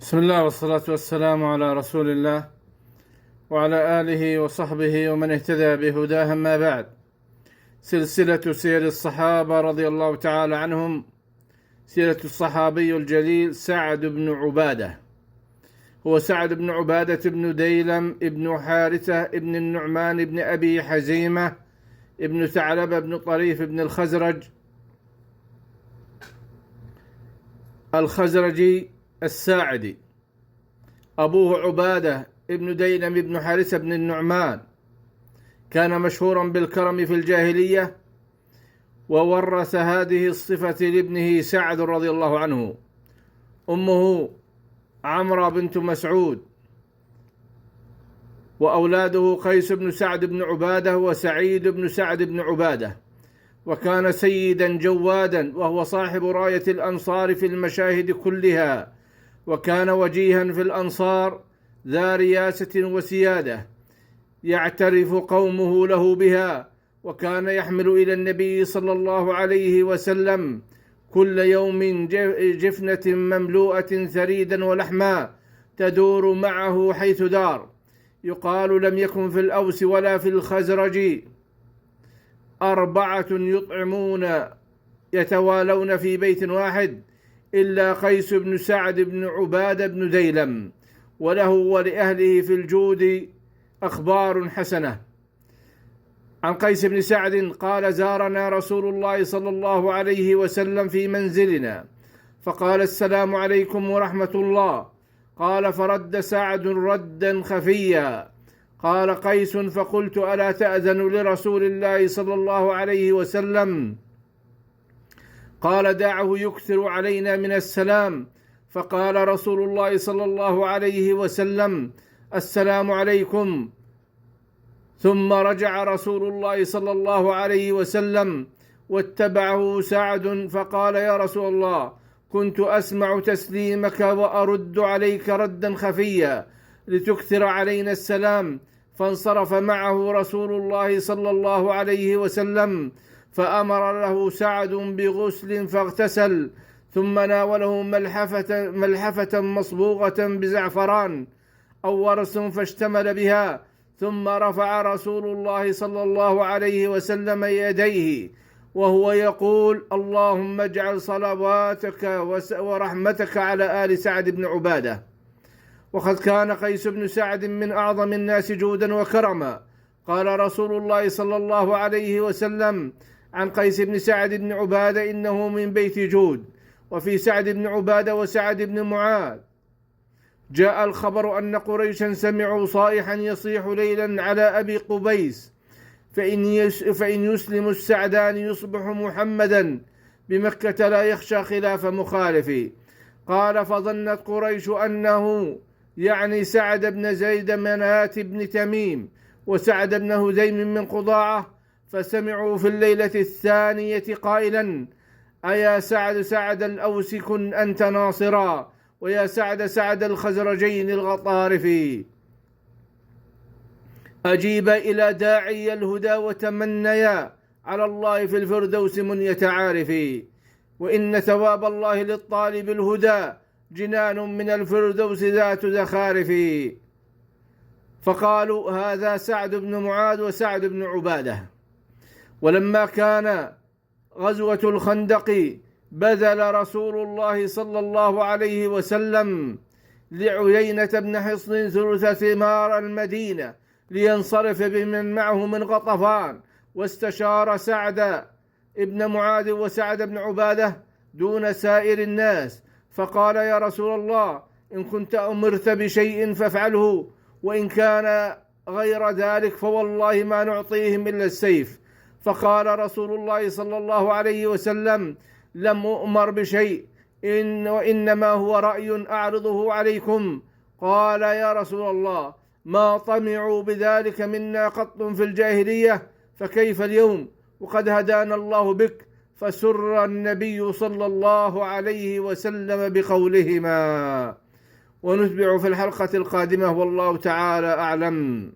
بسم الله والصلاة والسلام على رسول الله وعلى آله وصحبه ومن اهتدى بهداه، أما بعد. سلسلة سير الصحابة رضي الله تعالى عنهم، سيرة الصحابي الجليل سعد بن عبادة. هو سعد بن عبادة بن ديلم ابن حارثة ابن النعمان ابن أبي حزيمة ابن ثعلبة بن طريف ابن الخزرجي الساعدي. أبوه عبادة ابن ديلم ابن حارثة بن النعمان، كان مشهورا بالكرم في الجاهلية، وورث هذه الصفة لابنه سعد رضي الله عنه. أمه عمرة بنت مسعود، وأولاده قيس بن سعد بن عبادة وسعيد بن سعد بن عبادة. وكان سيدا جوادا، وهو صاحب راية الأنصار في المشاهد كلها، وكان وجيها في الأنصار ذا رياسة وسيادة يعترف قومه له بها. وكان يحمل إلى النبي صلى الله عليه وسلم كل يوم جفنة مملوءة ثريدا ولحما تدور معه حيث دار. يقال لم يكن في الأوس ولا في الخزرج 4 يطعمون يتوالون في بيت واحد إلا قيس بن سعد بن عبادة بن ديلم، وله ولأهله في الجود أخبار حسنة. عن قيس بن سعد قال: زارنا رسول الله صلى الله عليه وسلم في منزلنا، فقال: السلام عليكم ورحمة الله. قال: فرد سعد ردا خفيا. قال قيس: فقلت: ألا تأذن لرسول الله صلى الله عليه وسلم؟ قال: دعه يكثر علينا من السلام. فقال رسول الله صلى الله عليه وسلم: السلام عليكم. ثم رجع رسول الله صلى الله عليه وسلم واتبعه سعد، فقال: يا رسول الله، كنت أسمع تسليمك وأرد عليك ردا خفيا لتكثر علينا السلام. فانصرف معه رسول الله صلى الله عليه وسلم، فأمر له سعد بغسل فاغتسل، ثم ناوله ملحفة مصبوغة بزعفران أو ورس فاشتمل بها، ثم رفع رسول الله صلى الله عليه وسلم يديه وهو يقول: اللهم اجعل صلواتك ورحمتك على آل سعد بن عبادة. وقد كان قيس بن سعد من أعظم الناس جودا وكرما. قال رسول الله صلى الله عليه وسلم عن قيس بن سعد بن عبادة: إنه من بيت جود. وفي سعد بن عبادة وسعد بن معاذ جاء الخبر أن قريشا سمعوا صائحا يصيح ليلا على أبي قبيس، فإن يسلم السعدان يصبح محمدا بمكة لا يخشى خلاف مخالفه. قال: فظنت قريش أنه يعني سعد بن زيد منات بن تميم وسعد بن هذيم من قضاعة، فسمعوا في الليلة الثانية قائلا: أيا سعد الأوس كن أنت ناصرا، ويا سعد الخزرجين الغطارف، أجيب إلى داعي الهدى وتمنيا على الله في الفردوس منية عارف، وإن ثواب الله للطالب الهدى جنان من الفردوس ذات زخارف. فقالوا: هذا سعد بن معاذ وسعد بن عبادة. ولما كان غزوة الخندق بذل رسول الله صلى الله عليه وسلم لعيينة بن حصن ثلث ثمار المدينة لينصرف بمن معه من غطفان، واستشار سعد ابن معاذ وسعد بن عبادة دون سائر الناس، فقال: يا رسول الله، إن كنت أمرت بشيء فافعله، وإن كان غير ذلك فوالله ما نعطيهم إلا السيف. فقال رسول الله صلى الله عليه وسلم: لم أؤمر بشيء، وإنما هو رأي أعرضه عليكم. قال: يا رسول الله، ما طمعوا بذلك منا قط في الجاهلية، فكيف اليوم وقد هدانا الله بك؟ فسر النبي صلى الله عليه وسلم بقولهما. ونتبع في الحلقة القادمة، والله تعالى أعلم.